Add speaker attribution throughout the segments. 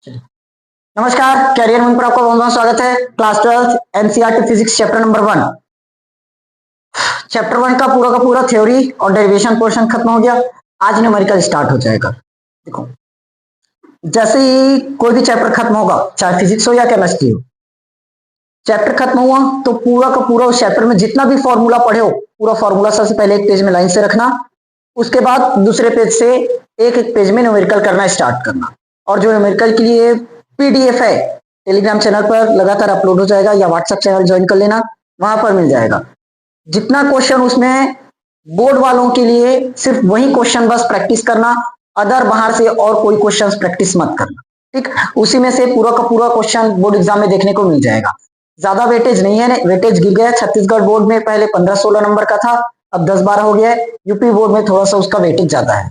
Speaker 1: नमस्कार, कैरियर में पर आपका बहुत बहुत स्वागत है। Class 12 NCERT physics chapter number 1। Chapter 1 का पूरा थ्योरी और डेरिवेशन पोर्शन खत्म हो गया। आज न्यूमेरिकल स्टार्ट हो जाएगा। देखो, जैसे ही कोई भी चैप्टर खत्म होगा, चाहे फिजिक्स हो या केमिस्ट्री हो, चैप्टर खत्म हुआ तो पूरा का पूरा उस चैप्टर में जितना भी फॉर्मूला पढ़े हो, पूरा फॉर्मूला सबसे पहले एक पेज में लाइन से रखना। उसके बाद दूसरे पेज से एक एक पेज में न्यूमेरिकल करना स्टार्ट करना। और जो न्यूमेरिकल के लिए पीडीएफ है, टेलीग्राम चैनल पर लगातार अपलोड हो जाएगा, या व्हाट्सएप चैनल ज्वाइन कर लेना, वहां पर मिल जाएगा। जितना क्वेश्चन उसमें बोर्ड वालों के लिए सिर्फ वही क्वेश्चन बस प्रैक्टिस करना, अदर बाहर से और कोई क्वेश्चन प्रैक्टिस मत करना। ठीक, उसी में से पूरा का पूरा क्वेश्चन बोर्ड एग्जाम में देखने को मिल जाएगा। ज्यादा वेटेज नहीं है, वेटेज गिर गया। छत्तीसगढ़ बोर्ड में पहले 15-16 नंबर का था, अब 10-12 हो गया है। यूपी बोर्ड में थोड़ा सा उसका वेटेज ज्यादा है।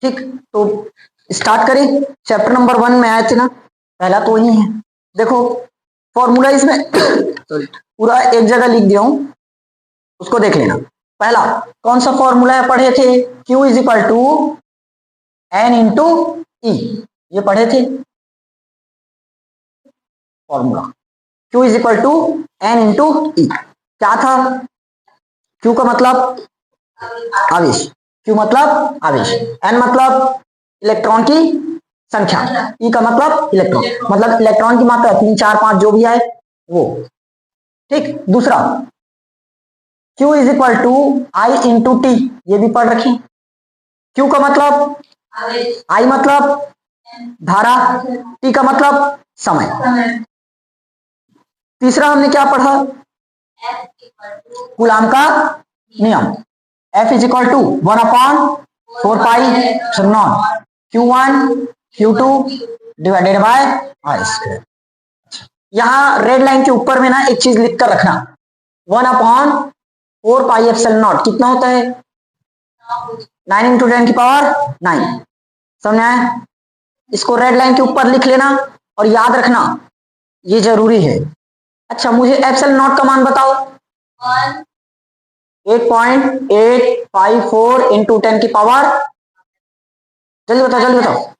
Speaker 1: ठीक, तो स्टार्ट करें। चैप्टर नंबर 1 में आए थे ना, पहला तो वही है। देखो, फॉर्मूला इसमें पूरा एक जगह लिख दिया हूं, उसको देख लेना। पहला कौन सा फॉर्मूला पढ़े थे? Q is equal to N into E, ये पढ़े थे formula. Q is equal to N into E क्या था? Q का मतलब आवेश, Q मतलब आवेश, N मतलब इलेक्ट्रॉन की संख्या, E का मतलब इलेक्ट्रॉन, मतलब इलेक्ट्रॉन की मात्रा 3, 4, 5 जो भी आए वो। ठीक, दूसरा Q is equal to I into T, ये भी पढ़ रखी। Q का मतलब I मतलब धारा, T का मतलब समय। तीसरा हमने क्या पढ़ा? कूलाम का नियम, F is equal to 1/4 pi epsilon not Q1 Q2 divided by R square. यहां रेड लाइन के ऊपर में ना एक चीज लिख कर रखना, 1/4 पाई एप्सिलॉन नॉट कितना होता है? 9 इंटू 10 की पावर 9। समझ आया? इसको रेड लाइन के ऊपर लिख लेना और याद रखना, ये जरूरी है। अच्छा, मुझे एप्सिलॉन नॉट का मान बताओ। 8.854 इंटू 10 की पावर, जल्दी बताओ जल्दी बताओ।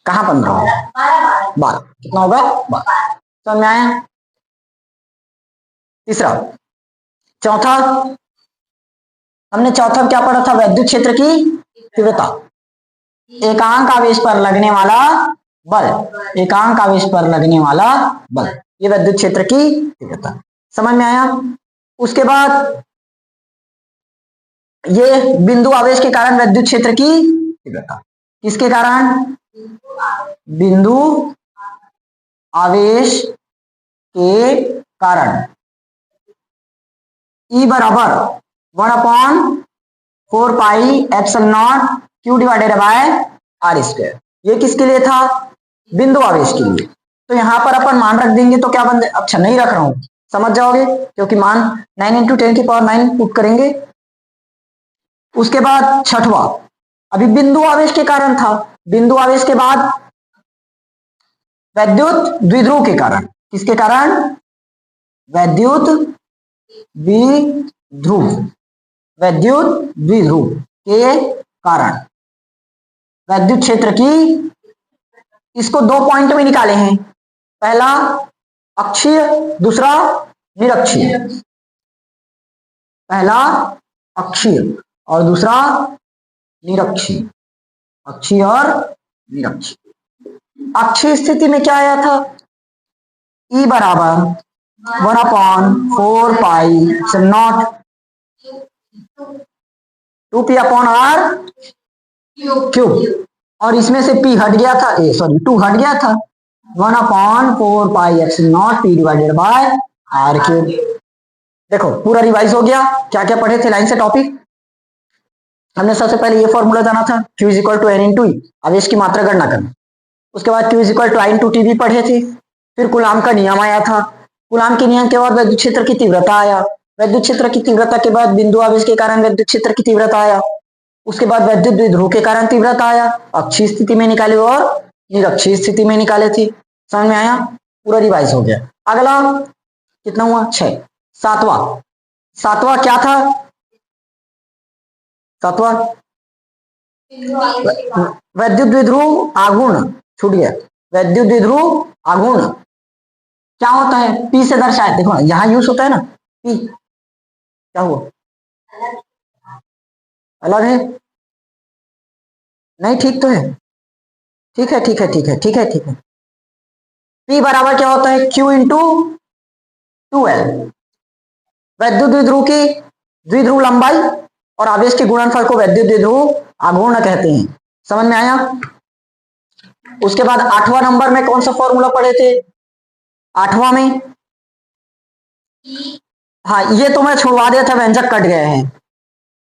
Speaker 1: कहाँ 15? 12। कितना होगा? 12। समझ में आया? तीसरा, चौथा हमने चौथा क्या पढ़ा था? वैद्युत क्षेत्र की तीव्रता। एकांक आवेश पर लगने वाला बल, एकांक आवेश पर लगने वाला बल, ये वैद्युत क्षेत्र की तीव्रता। समझ में आया? उसके बाद ये बिंदु आवेश के कारण वैद्युत क्षेत्र की तीव्रता, किसके कारण? बिंदु आवेश के कारण। E बराबर 1/4 pi epsilon not Q divided by R square. ये किसके लिए था? बिंदु आवेश के लिए। तो यहां पर अपन मान रख देंगे तो क्या बन जाए? अच्छा, नहीं रख रहा हूं, समझ जाओगे, क्योंकि मान 9 इंटू 10 की पावर 9 पुट करेंगे। उसके बाद छठवां, अभी बिंदु आवेश के कारण था, बिंदु आवेश के बाद वैद्युत द्विध्रुव के कारण। किसके कारण? वैद्युत द्विध्रुव, वैद्युत द्विध्रुव के कारण वैद्युत क्षेत्र की, इसको 2 पॉइंट में निकाले हैं। पहला अक्षीय, दूसरा निरक्षीय। पहला अक्षीय और दूसरा निरक्षीय, अक्षीय और निरक्षीय। अक्षीय स्थिति में क्या आया था? E बराबर 1/4 pi epsilon not 2p upon R cube, और इसमें से p हट गया था, 2 हट गया था। 1/4 pi epsilon not p divided by R cube. देखो, पूरा रिवाइज हो गया। क्या क्या पढ़े थे लाइन से टॉपिक? हमने सबसे पहले ये फॉर्मूला जाना था, Q is equal to N into E, आवेश की मात्रा गणना करना। उसके बाद Q is equal to I into T भी पढ़े थे। फिर कूलाम का नियम आया था। कूलाम के नियम के बाद वैद्युत क्षेत्र की तीव्रता आया। वैद्युत क्षेत्र की तीव्रता के बाद बिंदु आवेश के कारण वैद्युत क्षेत्र की तीव्रता आया। उसके बाद वैद्युत द्विध्रुव के कारण तीव्रता आया, अक्षीय स्थिति में निकाले और निरक्षीय स्थिति में निकाले थे। समझ में आया? पूरा रिवाइज हो गया। अगला कितना हुआ? 6। सातवां क्या था? सातवां वैद्युत द्विध्रुव आघूर्ण छूट गया, वैद्युत द्विध्रुव आघूर्ण क्या होता है, पी से दर्शाए। देखो यहां यूज होता है ना पी, क्या हुआ, अलग है, नहीं ठीक तो है, ठीक है ठीक है ठीक है ठीक है ठीक है। पी बराबर क्या होता है, क्यू इंटू 2L, वैद्युत द्विध्रुव की द्विध्रुव लंबाई और आवेश के गुणनफल को वैद्युत द्विध्रुव आघूर्ण कहते हैं। समझ में आया। उसके बाद 8वां नंबर में कौन सा फॉर्मूला पढ़े थे, 8वां में, हाँ ये तो मैं छुड़वा दिया था, व्यंजक कट गए हैं।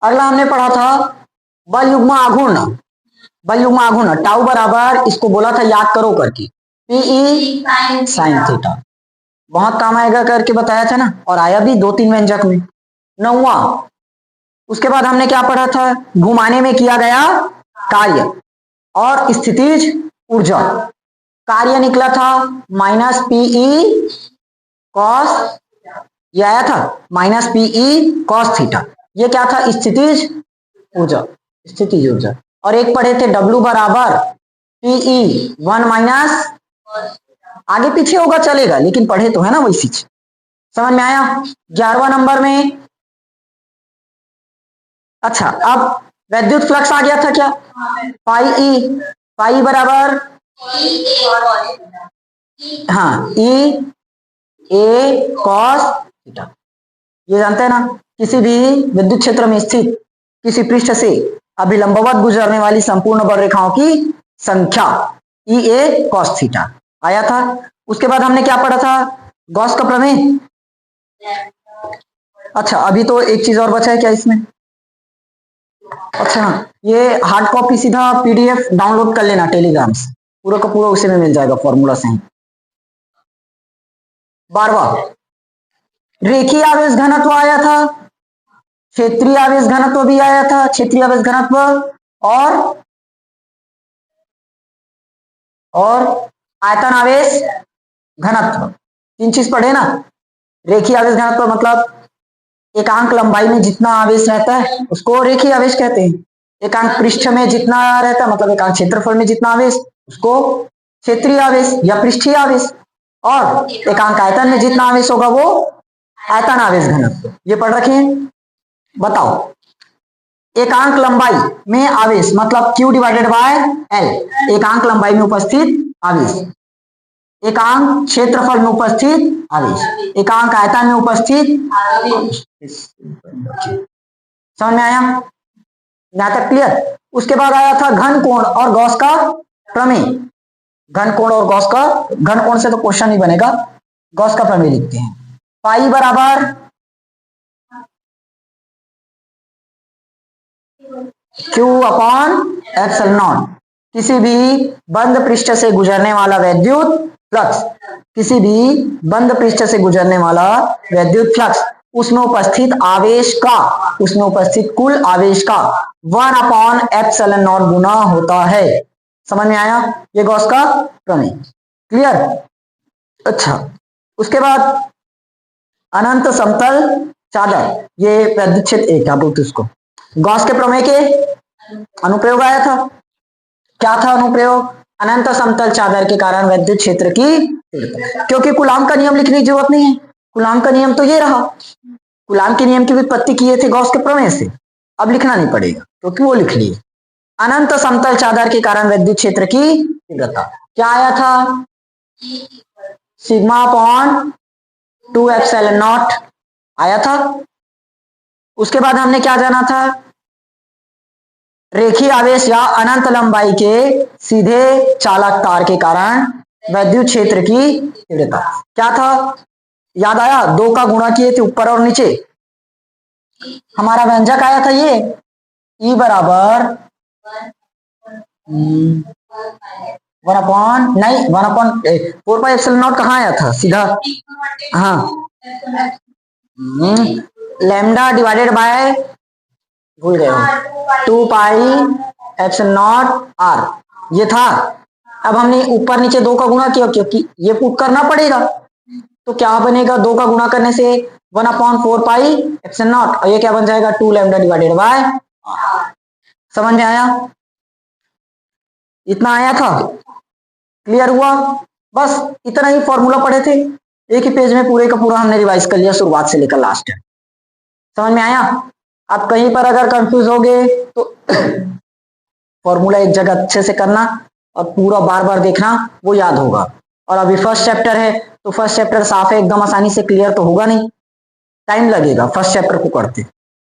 Speaker 1: अगला हमने पढ़ा था बल युग्म आघूर्ण, बल युग्म आघूर्ण टाउ बराबर, इसको बोला था याद करो करके, पीई साइन थीटा, बहुत काम आएगा करके बताया था ना, और आया भी 2-3 व्यंजक में। 9वां, उसके बाद हमने क्या पढ़ा था, घुमाने में किया गया कार्य और स्थितिज ऊर्जा, कार्य निकला था माइनस पीई कॉस, ये आया था माइनस पीई कॉस थीटा, ये क्या था, स्थितिज ऊर्जा, स्थितिज ऊर्जा। और एक पढ़े थे डब्ल्यू बराबर पीई 1 माइनस, आगे पीछे होगा चलेगा लेकिन पढ़े तो है ना वही चीज। समझ में आया। 11वां नंबर में, अच्छा अब वैद्युत फ्लक्स आ गया था क्या, पाई ई, पाई बराबर हाँ ई ए कॉस थीटा, ये जानते हैं ना, किसी भी विद्युत क्षेत्र में स्थित किसी पृष्ठ से अभिलंबवत गुजरने वाली संपूर्ण बल रेखाओं की संख्या ई ए कॉस थीटा आया था। उसके बाद हमने क्या पढ़ा था, गॉस का प्रमेय। अच्छा अभी तो एक चीज और बचा है क्या इसमें, अच्छा ये हार्ड कॉपी सीधा पीडीएफ डाउनलोड कर लेना टेलीग्राम से, पूरा का पूरा उसी में मिल जाएगा फॉर्मूला सही। 12वां, रेखीय आवेश घनत्व आया था, क्षेत्रीय आवेश घनत्व भी आया था, क्षेत्रीय आवेश घनत्व और आयतन आवेश घनत्व, 3 चीज पढ़े ना। रेखीय आवेश घनत्व मतलब एकांक लंबाई में जितना आवेश रहता है उसको रेखीय आवेश कहते हैं, एकांक पृष्ठ में जितना रहता है मतलब एकांक क्षेत्रफल में जितना आवेश उसको क्षेत्रीय आवेश या पृष्ठीय आवेश, और एकांक आयतन में जितना आवेश होगा वो आयतन आवेश घनत्व, ये पढ़ रखे हैं। बताओ एकांक लंबाई में आवेश मतलब Q डिवाइडेड बाय L, एकांक लंबाई में उपस्थित आवेश, एकांक क्षेत्रफल में उपस्थित आवेश, एकांक आयतन में उपस्थित आवेश। समझ में आया, यहां तक क्लियर। उसके बाद आया था घन कोण और गॉस का प्रमेय, घन कोण और गॉस का, घन कोण से तो क्वेश्चन नहीं बनेगा, गॉस का प्रमेय लिखते हैं, पाई बराबर Q अपॉन एप्सिलॉन नॉट, किसी भी बंद पृष्ठ से गुजरने वाला वैद्युत फ्लक्स, किसी भी बंद पृष्ठ से गुजरने वाला वैद्युत फ्लक्स, उसमें उपस्थित आवेश का, उसमें उपस्थित कुल आवेश का 1 अपॉन एप्सिलॉन नॉट गुना होता है। समझ में आया, ये गॉस का प्रमेय, क्लियर। अच्छा उसके बाद अनंत समतल चादर, ये वैद्युत क्षेत्र क्या बोलते उसको, गॉस के प्रमेय के अनुप्रयोग आया था। क्या था अनुप्रयोग, अनंत समतल चादर के कारण वैद्युत क्षेत्र की, क्योंकि कूलाम का नियम लिखने की जरूरत नहीं है, कूलाम का नियम तो ये रहा, कूलाम के नियम की व्युत्पत्ति किए थे गॉस के प्रमेय से, अब लिखना नहीं पड़ेगा क्योंकि वो लिख लिए। अनंत समतल चादर के कारण वैद्युत क्षेत्र की तीव्रता क्या आया था, सिग्मा अपॉन 2 एप्सिलॉन नॉट आया था। उसके बाद हमने क्या जाना था, रेखीय आवेश या अनंत लंबाई के सीधे चालक तार के कारण वैद्युत क्षेत्र की तीव्रता क्या था, याद आया, 2 का गुणा किए थे ऊपर और नीचे, हमारा व्यंजक आया था ये E बराबर 1 अपॉन नहीं 1 अपॉन 4 पाई एप्सिलॉन नॉट कहाँ आया था सीधा, हाँ लैम्डा डिवाइडेड बाय भूल गए 2 पाई एप्सिलॉन नॉट r, ये था। अब हमने ऊपर नीचे 2 का गुणा किया क्योंकि ये पुट करना पड़ेगा, तो क्या बनेगा, 2 का गुणा करने से 1 अपॉन 4 पाई एप्सिलॉन नॉट, और ये क्या बन जाएगा 2 लैम्डा डिवाइडेड बाय r। समझ में आया। इतना आया था, क्लियर हुआ? बस इतना ही फॉर्मूला पढ़े थे, एक ही पेज में पूरे का पूरा हमने रिवाइज कर लिया शुरुआत से लेकर लास्ट तक। समझ में आया? आप कहीं पर अगर कंफ्यूज हो गए तो फॉर्मूला एक जगह अच्छे से करना और पूरा बार बार देखना, वो याद होगा। और अभी फर्स्ट चैप्टर है तो फर्स्ट चैप्टर साफ है, एकदम आसानी से क्लियर तो होगा नहीं, टाइम लगेगा फर्स्ट चैप्टर को करते।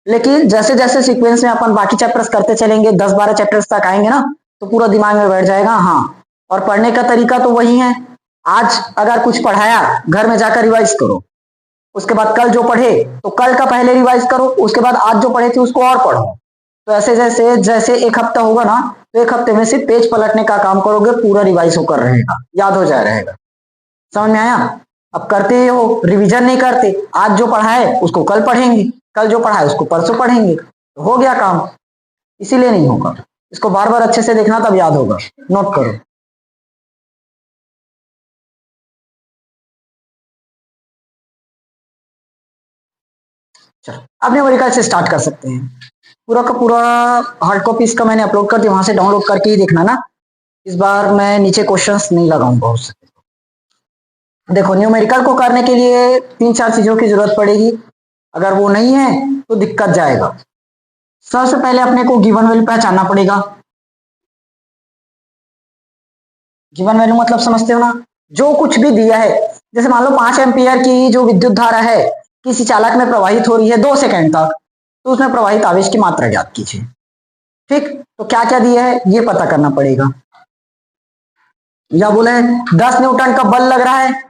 Speaker 1: लेकिन जैसे जैसे सीक्वेंस में अपन बाकी चैप्टर्स करते चलेंगे, 10-12 चैप्टर्स तक आएंगे ना, तो पूरा दिमाग में बैठ जाएगा। हाँ, और पढ़ने का तरीका तो वही है। आज अगर कुछ पढ़ाया, घर में जाकर रिवाइज करो, उसके बाद कल जो पढ़े तो कल का पहले रिवाइज करो, उसके बाद आज जो पढ़े थे उसको और पढ़ो। तो ऐसे जैसे जैसे एक हफ्ता होगा ना, तो एक हफ्ते में सिर्फ पेज पलटने का काम करोगे, पूरा रिवाइज होकर रहेगा, याद हो जाए रहेगा। समझ में आया? अब करते ही हो, रिवीजन नहीं करते, आज जो पढ़ा है उसको कल पढ़ेंगे, कल जो पढ़ा है उसको परसों पढ़ेंगे, तो हो गया काम। इसीलिए नहीं होगा, इसको बार बार अच्छे से देखना, तब याद होगा। नोट करो। चलो, अब न्यूमेरिकल से स्टार्ट कर सकते हैं। पूरा का पूरा हार्ड कॉपी इसका मैंने अपलोड कर दिया, वहां से डाउनलोड करके ही देखना ना। इस बार मैं नीचे क्वेश्चंस नहीं लगाऊंगा उससे। देखो, न्यूमेरिकल को करने के लिए 3-4 चीजों की जरूरत पड़ेगी, अगर वो नहीं है तो दिक्कत जाएगा। सबसे पहले अपने को गिवन वैल्यू पहचानना पड़ेगा। गिवन वैल्यू मतलब समझते हो ना? जो कुछ भी दिया है, जैसे मान लो 5 एम्पियर की जो विद्युत धारा है किसी चालक में प्रवाहित हो रही है 2 सेकंड तक, तो उसमें प्रवाहित आवेश की मात्रा ज्ञात कीजिए। ठीक, तो क्या क्या दिया है ये पता करना पड़ेगा। या बोले 10 न्यूटन का बल लग रहा है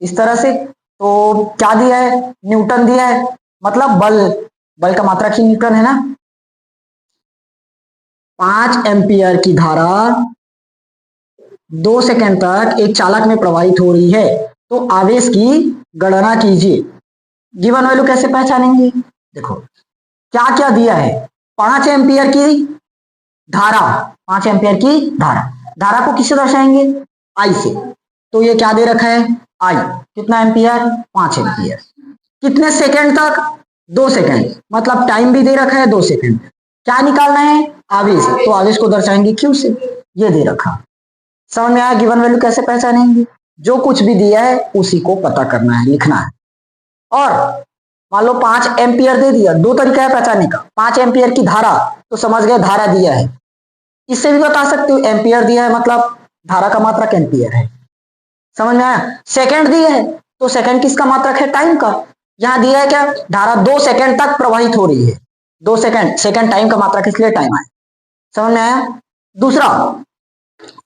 Speaker 1: इस तरह से, तो क्या दिया है? न्यूटन दिया है, मतलब बल, बल का मात्रक ही न्यूटन है ना। 5 एम्पियर की धारा 2 सेकंड तक एक चालक में प्रवाहित हो रही है, तो आवेश की गणना कीजिए। गिवन वैल्यू कैसे पहचानेंगे? देखो क्या क्या दिया है। 5 एम्पियर की धारा, 5 एम्पियर की धारा, धारा को किससे दर्शाएंगे? आई से। तो ये क्या दे रखा है? आई। कितना एम्पियर? 5 एम्पियर। कितने सेकंड तक? 2 सेकंड, मतलब टाइम भी दे रखा है 2 सेकंड। क्या निकालना है? आवेश, तो आवेश को दर्शाएंगे क्यू से, ये दे रखा। समझ में आया? गिवन वैल्यू कैसे पहचानेंगे? जो कुछ भी दिया है उसी को पता करना है, लिखना है। और मान लो 5 एम्पियर दे दिया, 2 तरीका है पहचानने का। 5 एम्पियर की धारा, तो समझ गए धारा दिया है। इससे भी बता सकते हो एम्पियर दिया है मतलब धारा का मात्रक एम्पियर है। समझ में आया? सेकंड दिया है, तो सेकंड किसका मात्रक है? टाइम का। यहां दिया है क्या? धारा 2 सेकंड तक प्रवाहित हो रही है, 2 सेकंड, सेकंड टाइम का मात्रक, इसलिए टाइम आया। समझ में आया? दूसरा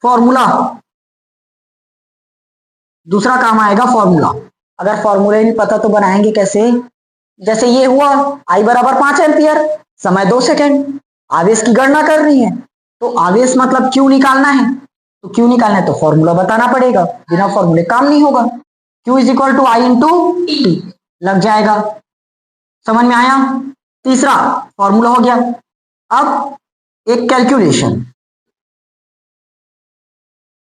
Speaker 1: फॉर्मूला, दूसरा काम आएगा फॉर्मूला। अगर फॉर्मूला ही नहीं पता तो बनाएंगे कैसे? जैसे ये हुआ, आई बराबर 5 एम्पियर, समय 2 सेकंड, आवेश की गणना कर रही है, तो आवेश मतलब क्यू निकालना है। तो क्यू निकालना है तो फॉर्मूला बताना पड़ेगा, बिना फॉर्मूले काम नहीं होगा। Q is equal to I into T लग जाएगा। समझ में आया? तीसरा फॉर्मूला हो गया। अब एक कैलकुलेशन,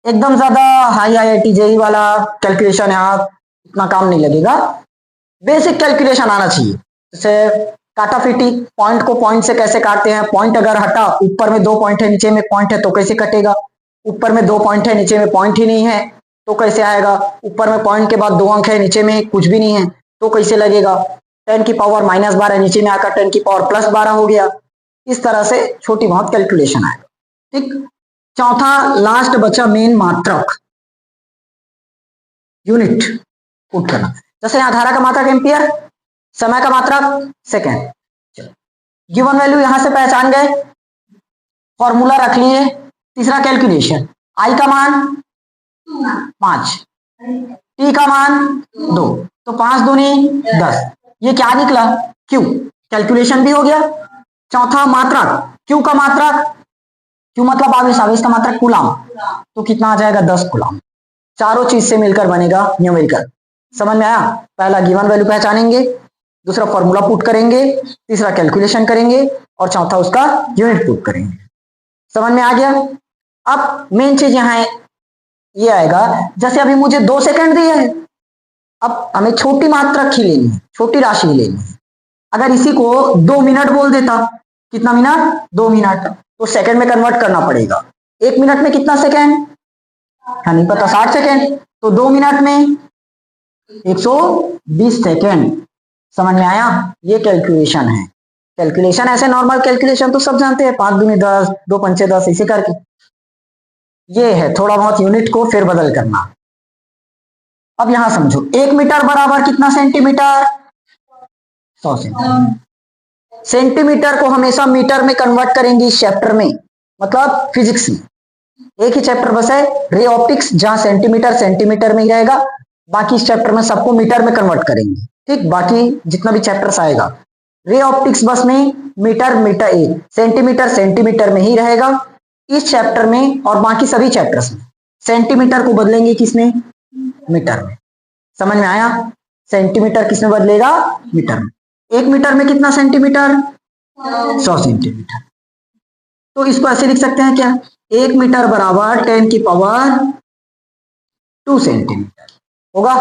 Speaker 1: एकदम ज्यादा हाई IIT जेई वाला कैलकुलेशन है, इतना काम नहीं लगेगा। बेसिक कैलकुलेशन आना चाहिए। जैसे काटाफिटी, पॉइंट को पॉइंट से कैसे काटते हैं, पॉइंट अगर हटा, ऊपर में 2 पॉइंट है नीचे में पॉइंट है तो कैसे कटेगा, ऊपर में 2 पॉइंट है नीचे में पॉइंट ही नहीं है तो कैसे आएगा, ऊपर में पॉइंट के बाद 2 अंक है नीचे में कुछ भी नहीं है तो कैसे लगेगा, 10 की पावर -12 नीचे में आकर 10 की पावर +12 हो गया। इस तरह से छोटी बहुत कैलकुलेशन आएगा। ठीक, चौथा लास्ट बचा मेन मात्रक, यूनिट पुट करना। जैसे यहां धारा का मात्रक एम्पियर, समय का मात्रक सेकेंड। गिवन वैल्यू यहां से पहचान गए, फॉर्मूला रख लिए। तीसरा कैलकुलेशन, आई का मान 5, टी का मान 2, तो 5 दूनी 10, ये क्या निकला? क्यू। कैलकुलेशन भी हो गया। चौथा मात्रक, क्यू का मात्रक, क्यू मतलब आवेश, आवेश का मात्रक कूलाम, तो कितना आ जाएगा? 10 कूलाम। चारों चीज से मिलकर बनेगा न्यूमेरिकल। समझ में आया? पहला गिवन वैल्यू पहचानेंगे, दूसरा फॉर्मूला पुट करेंगे, तीसरा कैलकुलेशन करेंगे और चौथा उसका यूनिट पुट करेंगे। समझ में आ गया? अब मेन चीज यहां है, ये आएगा, जैसे अभी मुझे 2 सेकंड दिया है, अब हमें छोटी मात्रक ही लेनी है, छोटी राशि ही लेनी है। अगर इसी को 2 मिनट बोल देता, कितना मिनट? 2 मिनट, तो सेकंड में कन्वर्ट करना पड़ेगा। 1 मिनट में कितना सेकेंड, हाँ नहीं पता, 60 सेकेंड, तो 2 मिनट में 120 सेकेंड। समझ में आया? ये कैलकुलेशन है। कैलकुलेशन ऐसे नॉर्मल कैलकुलेशन तो सब जानते हैं, 5 दूनी 10, 2 पंचे 10, इसे करके। ये है थोड़ा बहुत यूनिट को फिर बदल करना। अब यहां समझो, 1 मीटर बराबर कितना सेंटीमीटर, 100 सेंटीमीटर। सेंटीमीटर को हमेशा मीटर में कन्वर्ट करेंगे इस चैप्टर में, मतलब फिजिक्स में। एक ही चैप्टर बस है रे ऑप्टिक्स, जहां सेंटीमीटर सेंटीमीटर में ही रहेगा, बाकी इस चैप्टर में सबको मीटर में कन्वर्ट करेंगे। ठीक, बाकी जितना भी चैप्टर्स आएगा रे ऑप्टिक्स बस में मीटर मीटर सेंटीमीटर सेंटीमीटर में ही रहेगा इस चैप्टर में, और बाकी सभी चैप्टर्स में सेंटीमीटर को बदलेंगे किसमें, मीटर में। समझ में आया? सेंटीमीटर किसमें बदलेगा, मीटर में। 1 मीटर में कितना सेंटीमीटर, 100 सेंटीमीटर। तो इसको ऐसे लिख सकते हैं क्या, 1 मीटर बराबर 10 की पावर 2 सेंटीमीटर होगा।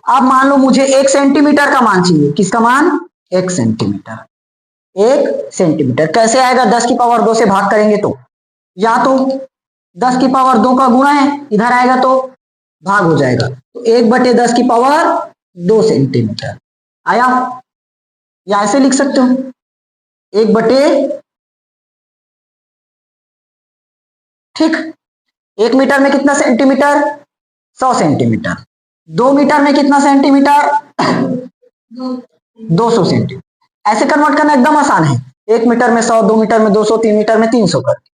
Speaker 1: अब मान लो मुझे 1 सेंटीमीटर का मान चाहिए, किसका मान, 1 सेंटीमीटर। 1 सेंटीमीटर कैसे आएगा, 10 की पावर 2 से भाग करेंगे तो, या तो 10 की पावर 2 का गुणा है, इधर आएगा तो भाग हो जाएगा, तो 1/10 की पावर 2 सेंटीमीटर आया। या ऐसे लिख सकते हो 1/, ठीक, 1 मीटर में कितना सेंटीमीटर, 100 सेंटीमीटर। 2 मीटर में कितना सेंटीमीटर, 200 सेंटीमीटर। ऐसे कन्वर्ट करना एकदम आसान है, 1 मीटर में 100, 2 मीटर में 200, 3 मीटर में 300 करके।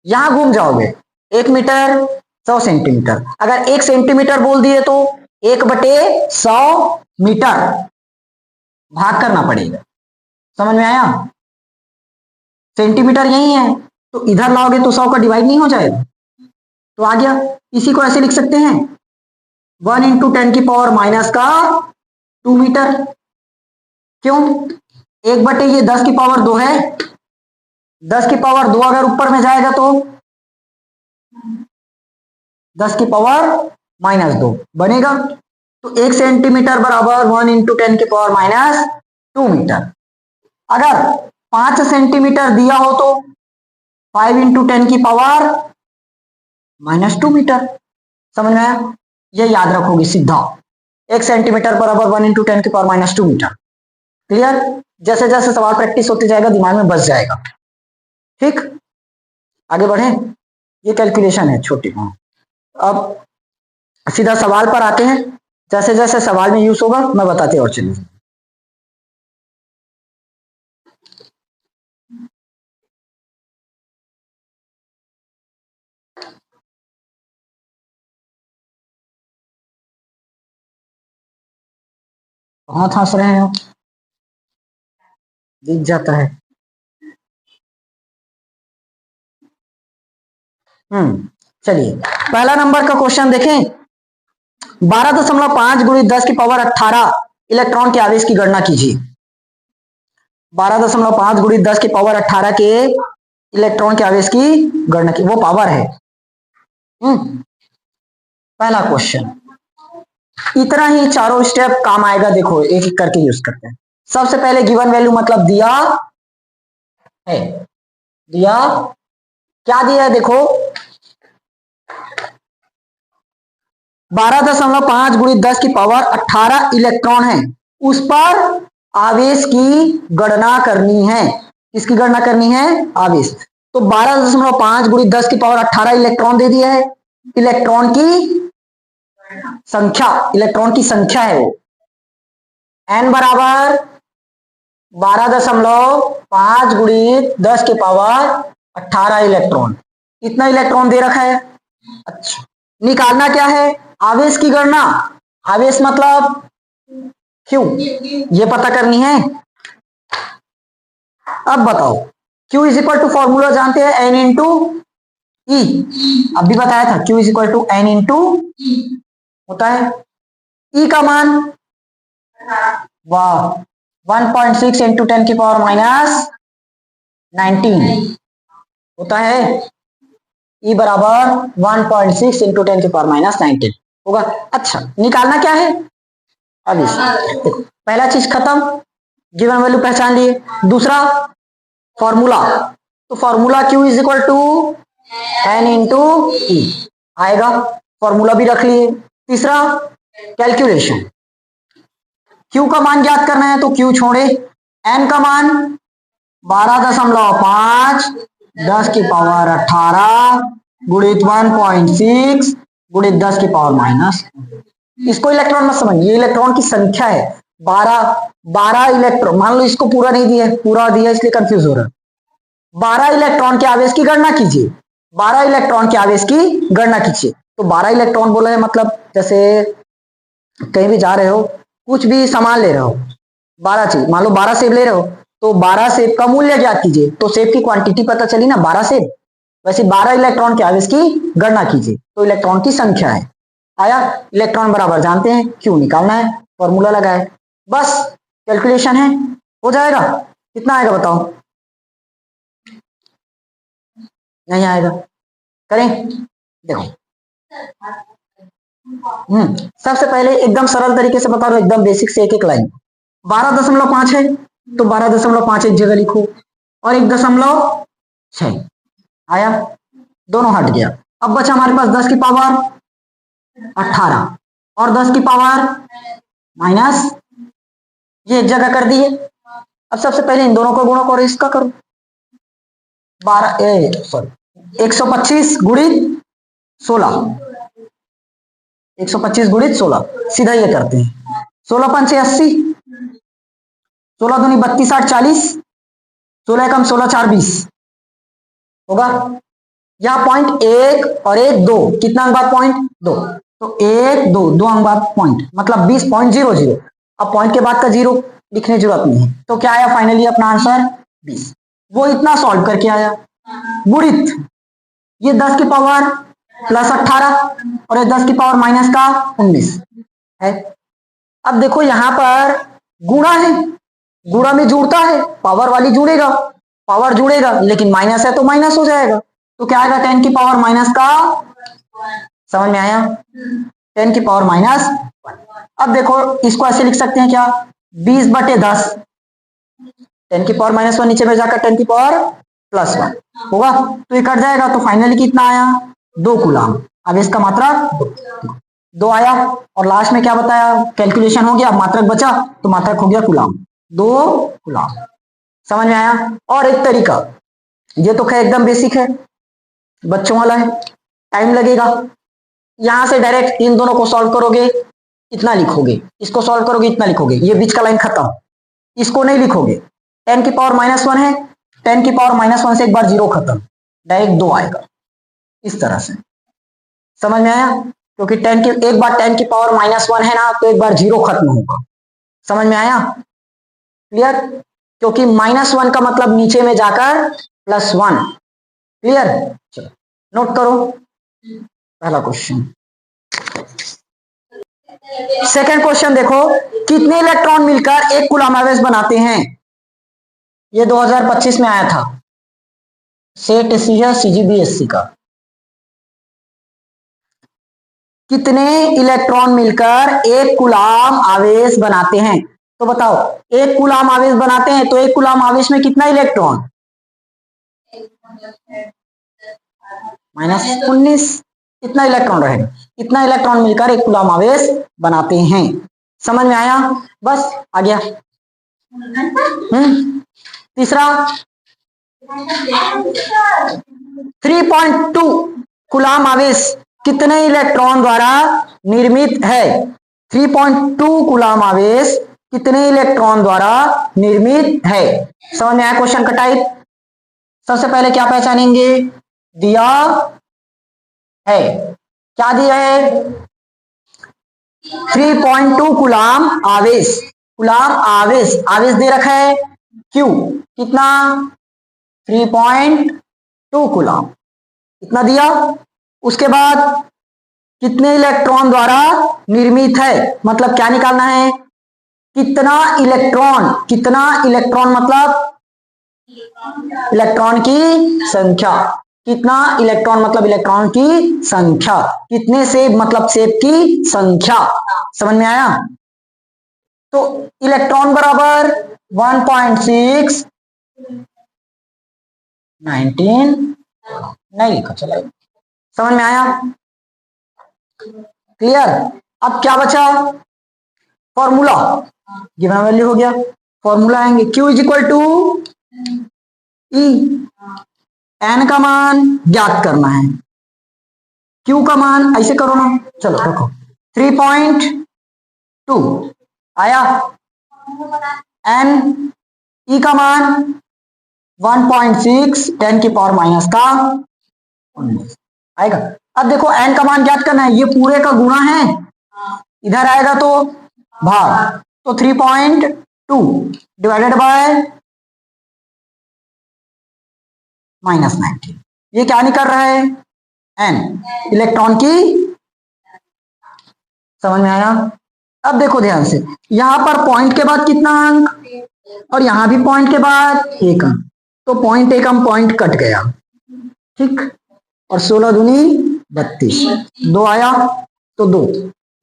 Speaker 1: यहां घूम जाओगे, 1 मीटर 100 सेंटीमीटर, अगर 1 सेंटीमीटर बोल दिए तो 1/100 मीटर भाग करना पड़ेगा। समझ में आया? सेंटीमीटर यही है, तो इधर लाओगे तो 100 का डिवाइड नहीं हो जाएगा, तो आ गया। इसी को ऐसे लिख सकते हैं 1 × 10 की पावर माइनस का 2 मीटर। क्यों, 1/, ये 10 की पावर 2 है, 10 की पावर 2 अगर ऊपर में जाएगा तो 10 की पावर -2 बनेगा। तो 1 सेंटीमीटर बराबर 1 × 10 की पावर -2 मीटर। अगर 5 सेंटीमीटर दिया हो तो 5 × 10 की पावर -2 मीटर। समझ में आया? ये याद रखोगे सीधा, 1 सेंटीमीटर बराबर 1 × 10 की पावर -2 मीटर। क्लियर? जैसे जैसे सवाल प्रैक्टिस होते जाएगा दिमाग में बस जाएगा। ठीक, आगे बढ़े। ये कैलकुलेशन है छोटी। अब सीधा सवाल पर आते हैं, जैसे जैसे सवाल में यूज होगा मैं बताते और चलिए। हाथ हंस रहे हैं, दिख जाता है। चलिए पहला नंबर का क्वेश्चन देखें। 12.5 × 10 की पावर 18 इलेक्ट्रॉन के आवेश की गणना कीजिए। 12.5 × 10 की पावर 18 के इलेक्ट्रॉन के आवेश की गणना की, वो पावर है। पहला क्वेश्चन, इतना ही चारों स्टेप काम आएगा। देखो एक एक करके यूज करते हैं। सबसे पहले गिवन वैल्यू मतलब दिया है, दिया क्या दिया है, देखो 12.5 × 10 की पावर 18 इलेक्ट्रॉन है, उस पर आवेश की गणना करनी है। किसकी गणना करनी है, आवेश। तो 12.5 × 10 की पावर 18 इलेक्ट्रॉन दे दिया है। इलेक्ट्रॉन की संख्या, इलेक्ट्रॉन की संख्या है वो, n बराबर 12.5 × 10 की पावर 18 इलेक्ट्रॉन, इतना इलेक्ट्रॉन दे रखा है। अच्छा, निकालना क्या है, आवेश की गणना। आवेश मतलब क्यू, ये पता करनी है। अब बताओ, Q = फॉर्मूला जानते हैं, N × E। अभी बताया था Q = N × होता है। E का मान, वाह, 1.6 × 10 की पावर -19 होता है। E बराबर 1.6 × 10 की पावर -19 होगा। अच्छा, निकालना क्या है, अब देखो पहला चीज खत्म, गिवन वैल्यू पहचान लिए। दूसरा फॉर्मूला, तो formula Q is equal to N into E आएगा, फॉर्मूला भी रख लिए। तीसरा कैलकुलेशन, Q का मान ज्ञात करना है तो Q छोड़े, N का मान 12.5 10 की पावर 18 गुणित 1.6 गुणित 10 की पावर माइनस। इसको इलेक्ट्रॉन मत समझिए, ये इलेक्ट्रॉन की संख्या है। 12 इलेक्ट्रॉन, मान लो इसको पूरा नहीं दिया है, पूरा दिया इसलिए कंफ्यूज हो रहा है। 12 इलेक्ट्रॉन के आवेश की गणना कीजिए, 12 इलेक्ट्रॉन के आवेश की गणना कीजिए। तो 12 इलेक्ट्रॉन बोला है, मतलब जैसे कहीं भी जा रहे हो, कुछ भी सामान ले रहे हो, 12 चीज, मान लो 12 सेब ले रहे हो, तो 12 सेब का मूल्य ज्ञात कीजिए, तो सेब की क्वांटिटी पता चली ना, 12 सेब। वैसे 12 इलेक्ट्रॉन के आवेश की गणना कीजिए, तो इलेक्ट्रॉन की संख्या है। आया, इलेक्ट्रॉन बराबर जानते हैं, क्यों निकालना है, फॉर्मूला लगाए, बस कैलकुलेशन है, हो जाएगा। कितना आएगा बताओ? नहीं आएगा, करें, देखो। सबसे पहले एकदम सरल तरीके से बता दो, एकदम बेसिक से एक एक लाइन। 12.5 है तो 12.5 एक जगह लिखो, और 1.6 आया, दोनों हट गया। अब बचा हमारे पास 10 की पावर 18 और 10 की पावर माइनस, ये एक जगह कर दिए। अब सबसे पहले इन दोनों को गुणा करो, इसका करो 125 गुणित 16, 125 गुणित 16, सीधा ये करते हैं। 16 पंचे 80, 16 दूनी 32 8 40, 16 कम 16 4 20 होगा। यहाँ पॉइंट 1 और 1 2, कितना अंक बाद पॉइंट 2, तो 1 2 2 अंक बाद पॉइंट, मतलब 20.00। अब पॉइंट के बाद का जीरो लिखने की जरूरत नहीं है, तो क्या आया फाइनली अपना आंसर 20। वो इतना सॉल्व करके आया। गुणित ये 10 की पावर प्लस 18 और ये 10 की पावर माइनस का 19 है। अब देखो यहां पर गुणा है, गुणा में जुड़ता है, पावर वाली जुड़ेगा, पावर जुड़ेगा, लेकिन माइनस है तो माइनस हो जाएगा, तो क्या आएगा 10 की पावर माइनस का, समझ में आया, 10 की पावर माइनस। अब देखो इसको ऐसे लिख सकते हैं क्या, 20/10, 10 की पावर -1 नीचे में जाकर 10 की पावर +1 होगा, तो ये कट जाएगा, तो फाइनली कितना आया 2 कूलम। अब इसका मात्रक 2 आया, और लास्ट में क्या बताया, कैलकुलेशन हो गया, मात्रक बचा तो मात्रक हो गया कूलम, 2 कूलम। समझ में आया। और एक तरीका, ये तो खैर एकदम बेसिक है, बच्चों वाला है, टाइम लगेगा। यहां से डायरेक्ट इन दोनों को सॉल्व करोगे, इतना लिखोगे, इसको सॉल्व करोगे इतना लिखोगे, ये बीच का लाइन खत्म, इसको नहीं लिखोगे। 10 की पावर -1 है, 10 की पावर -1 से एक बार जीरो खत्म, डायरेक्ट 2 आएगा, इस तरह से। समझ में आया, क्योंकि 10 की एक बार 10 की पावर -1 है ना, तो एक बार जीरो खत्म होगा। समझ में आया, क्लियर, क्योंकि -1 का मतलब नीचे में जाकर +1, क्लियर। चलो नोट करो पहला क्वेश्चन। सेकंड क्वेश्चन देखो, कितने इलेक्ट्रॉन मिलकर एक कूलम आवेश बनाते हैं। ये 2025 में आया था, सेट सी है CGBSC का। कितने इलेक्ट्रॉन मिलकर एक कूलम आवेश बनाते हैं, तो बताओ, एक कूलम आवेश बनाते हैं तो एक कूलम आवेश में कितना इलेक्ट्रॉन, -19, इतना इलेक्ट्रॉन रहेगा, इतना इलेक्ट्रॉन मिलकर एक कूलम आवेश बनाते हैं। समझ में आया, बस आ गया। तीसरा 3.2 कूलम आवेश कितने इलेक्ट्रॉन द्वारा निर्मित है। 3.2 कूलम आवेश कितने इलेक्ट्रॉन द्वारा निर्मित है। समझ में आया क्वेश्चन का टाइप। सबसे पहले क्या पहचानेंगे, दिया है, क्या दिया है, 3.2 कूलम आवेश, कूलम आवेश, आवेश दे रखा है Q, कितना 3.2 कूलम, इतना दिया। उसके बाद कितने इलेक्ट्रॉन द्वारा निर्मित है, मतलब क्या निकालना है, कितना इलेक्ट्रॉन, कितना इलेक्ट्रॉन मतलब इलेक्ट्रॉन की संख्या, कितना इलेक्ट्रॉन मतलब इलेक्ट्रॉन की संख्या, कितने सेब मतलब सेब की संख्या। समझ में आया, तो इलेक्ट्रॉन बराबर 1.6 19 नहीं लिखा, चलो समझ में आया, क्लियर। अब क्या बचा, फॉर्मूला, गिवन वैल्यू हो गया, फॉर्मूला आएंगे Q is equal to E, N का मान ज्ञात करना है, Q का मान ऐसे करो ना, चलो देखो 3.2 आया, एन ई का मान 1.6 10 की पावर माइनस का 19 आएगा। अब देखो एन का मान ज्ञात करना है, ये पूरे का गुणा है, इधर आएगा तो भाग, तो 3.2 डिवाइडेड बाय -19, ये क्या निकल रहा है, एन इलेक्ट्रॉन की, समझ में आया। अब देखो ध्यान से, यहां पर पॉइंट के बाद कितना अंक और यहां भी पॉइंट के बाद एक अंक, तो पॉइंट एक अंक पॉइंट कट गया, ठीक, और 16 दूनी 32, 2 आया तो 2,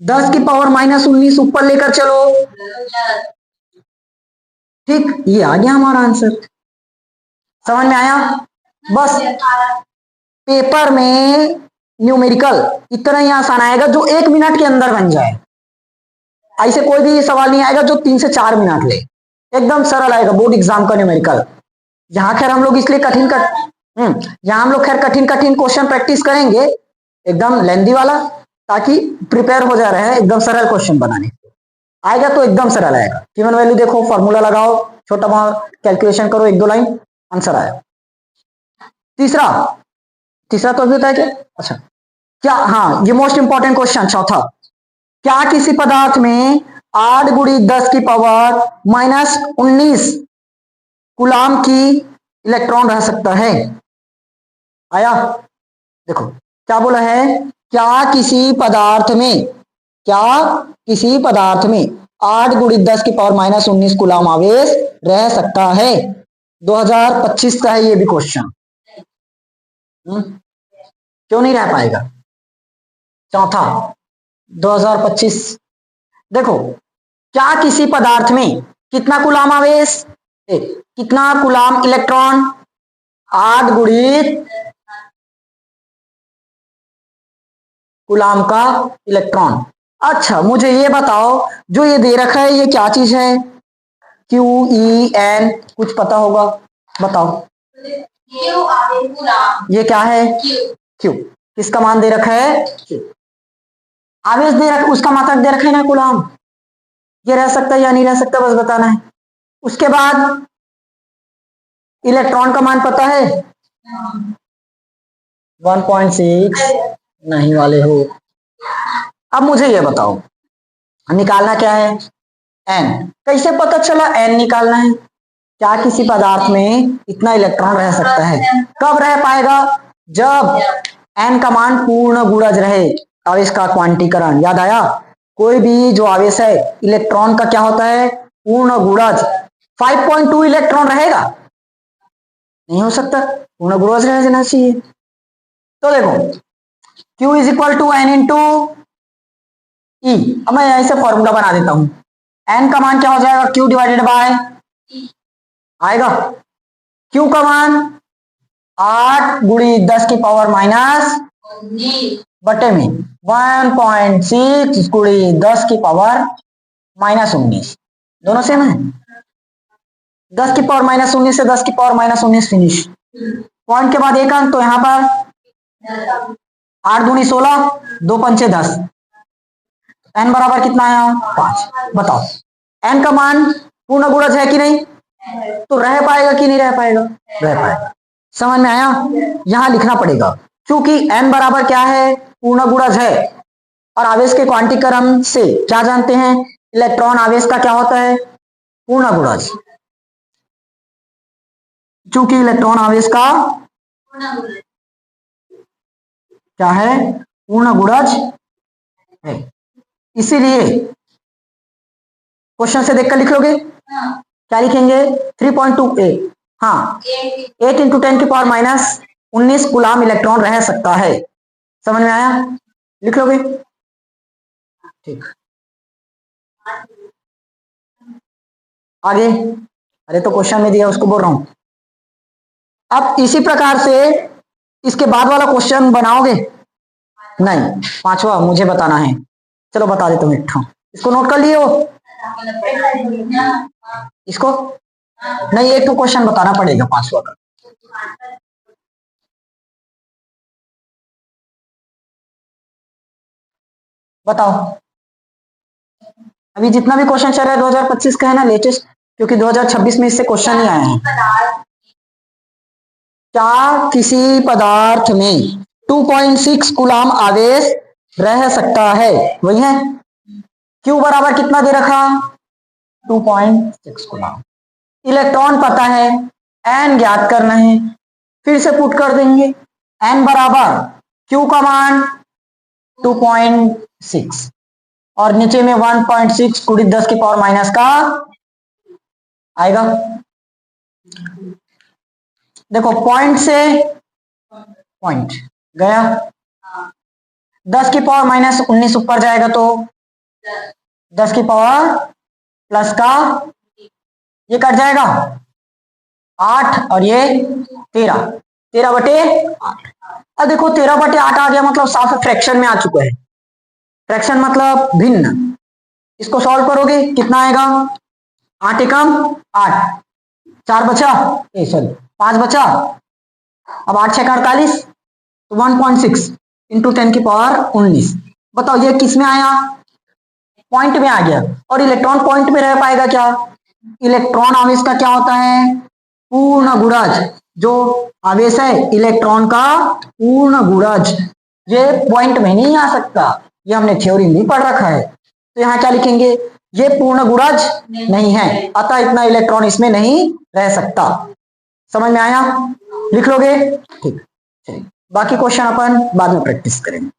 Speaker 1: 10 की पावर -19 ऊपर लेकर चलो, ठीक, ये आ गया हमारा आंसर, समझ में आया। बस पेपर में न्यूमेरिकल इतना ही आसान आएगा जो 1 मिनट के अंदर बन जाए, ऐसे कोई भी सवाल नहीं आएगा जो 3 से 4 मिनट ले, एकदम सरल आएगा बोर्ड एग्जाम का न्यूमेरिकल। यहाँ खैर हम लोग इसलिए यहाँ हम लोग खैर कठिन कठिन क्वेश्चन प्रैक्टिस करेंगे, एकदम लेंदी वाला, ताकि प्रिपेयर हो जा रहे हैं एकदम सरल क्वेश्चन बनाने, आएगा तो एकदम सरल आएगा। गिवन वैल्यू देखो, फॉर्मूला लगाओ, छोटा बहुत कैलकुलेशन करो, 1-2 लाइन, आंसर आया। तीसरा, तीसरा तो अभी होता है क्या, अच्छा क्या, हाँ ये मोस्ट इंपॉर्टेंट क्वेश्चन चौथा, क्या किसी पदार्थ में 8 गुणी 10 की पावर -19 कूलाम की इलेक्ट्रॉन रह सकता है, आया। देखो क्या बोला है, क्या किसी पदार्थ में, क्या किसी पदार्थ में 8 गुणी 10 की पावर -19 कूलाम आवेश रह सकता है, 2025 का है ये भी क्वेश्चन, क्यों नहीं रह पाएगा, चौथा 2025। देखो क्या किसी पदार्थ में कितना कूलाम आवेश, कितना कूलाम इलेक्ट्रॉन, 8 गुणी कूलाम का इलेक्ट्रॉन। अच्छा मुझे ये बताओ, जो ये दे रखा है ये क्या चीज है, QEN, कुछ पता होगा, बताओ, ये क्या है, Q, किसका मान दे रखा है, Q, आवेश दे रखा, उसका मात्रक दे रखा है ना कूलाम, ये रह सकता है या नहीं रह सकता बस बताना है। उसके बाद इलेक्ट्रॉन का मान पता है, 1.6 नहीं वाले हो। अब मुझे ये बताओ, निकालना क्या है, एन, कैसे पता चला एन निकालना है, क्या किसी पदार्थ में इतना इलेक्ट्रॉन रह सकता है, कब रह पाएगा, जब एन का मान पूर्ण गुणज रहे, आवेश का क्वांटीकरण याद आया, कोई भी जो आवेश है इलेक्ट्रॉन का क्या होता है, पूर्ण गुणज, 5.2 इलेक्ट्रॉन रहेगा, नहीं हो सकता, पूर्ण गुणज रहना चाहिए। तो देखो Q is equal to N into E, अब मैं ऐसे फॉर्मूला बना देता हूं, एन का मान क्या हो जाएगा, Q डिवाइडेड बाय आएगा, Q का मान 8 गुणी 10 की पावर -19 बटे में 1.6 गुणी 10 की पावर -19, दोनों सेम है, 10 की पावर -19 से 10 की पावर -19 फिनिश, पॉइंट के बाद एक अंक, तो यहां पर 8 दूनी 16, 2 पंचे 10, एन बराबर कितना आया, 5, बताओ एन का मान पूर्ण गुणज है कि नहीं, तो रह पाएगा कि नहीं रह पाएगा, रह पाएगा, समझ में आया। यहां लिखना पड़ेगा, क्योंकि एन बराबर क्या है, पूर्ण गुणज है, और आवेश के क्वांटीकरण से क्या जानते हैं, इलेक्ट्रॉन आवेश का क्या होता है, पूर्ण गुणज, चूंकि इलेक्ट्रॉन आवेश का क्या है, पूर्ण गुणज है, इसीलिए क्वेश्चन से देखकर लिख लोगे, क्या लिखेंगे, 3.2a, हाँ 8 इंटू 10 की पावर -19 कूलाम इलेक्ट्रॉन रह सकता है, समझ में आया, लिख लोगे, ठीक, आगे, अरे तो क्वेश्चन में दिया उसको बोल रहा हूं, अब इसी प्रकार से इसके बाद वाला क्वेश्चन बनाओगे? नहीं, पांचवा मुझे बताना है। चलो बता देता हूँ एक ठो, इसको नोट कर लिए हो? इसको नहीं, एक तो क्वेश्चन बताना पड़ेगा पांचवा का। बताओ। अभी जितना भी क्वेश्चन चल रहा है 2025 का है ना, लेटेस्ट, क्योंकि 2026 में इससे क्वेश्चन ही आए हैं। क्या किसी पदार्थ में 2.6 कूलाम आवेश रह सकता है? वही है, Q बराबर कितना दे रखा? 2.6 कूलाम। इलेक्ट्रॉन पता है, N ज्ञात करना है, फिर से पुट कर देंगे। N बराबर Q का मान 2.6 और नीचे में 1.6 × 10⁻⁻ का आएगा। देखो पॉइंट से पॉइंट गया, 10⁻⁻19 ऊपर जाएगा तो 10⁻+ का ये कट जाएगा 8 और ये 13/8। अब देखो 13/8 आ गया, मतलब साफ फ्रैक्शन में आ चुका है। फ्रैक्शन मतलब भिन्न। इसको सॉल्व करोगे कितना आएगा? 8 एकम 8, 4 बचा, 5 बचा, अब 8 6 48, तो 1.6 × 10⁻19। बताओ ये किस में आया? पॉइंट में आ गया। और इलेक्ट्रॉन पॉइंट में रह पाएगा क्या? इलेक्ट्रॉन आवेश का क्या होता है? पूर्ण गुणज। जो आवेश है इलेक्ट्रॉन का पूर्ण गुणज, ये पॉइंट में नहीं आ सकता। ये हमने थ्योरी में पढ़ रखा है। तो यहाँ क्या लिखेंगे? ये पूर्ण गुणज नहीं है, अतः इतना इलेक्ट्रॉन इसमें नहीं रह सकता। समझ में आया? लिख लोगे? ठीक, चलिए बाकी क्वेश्चन अपन बाद में प्रैक्टिस करेंगे।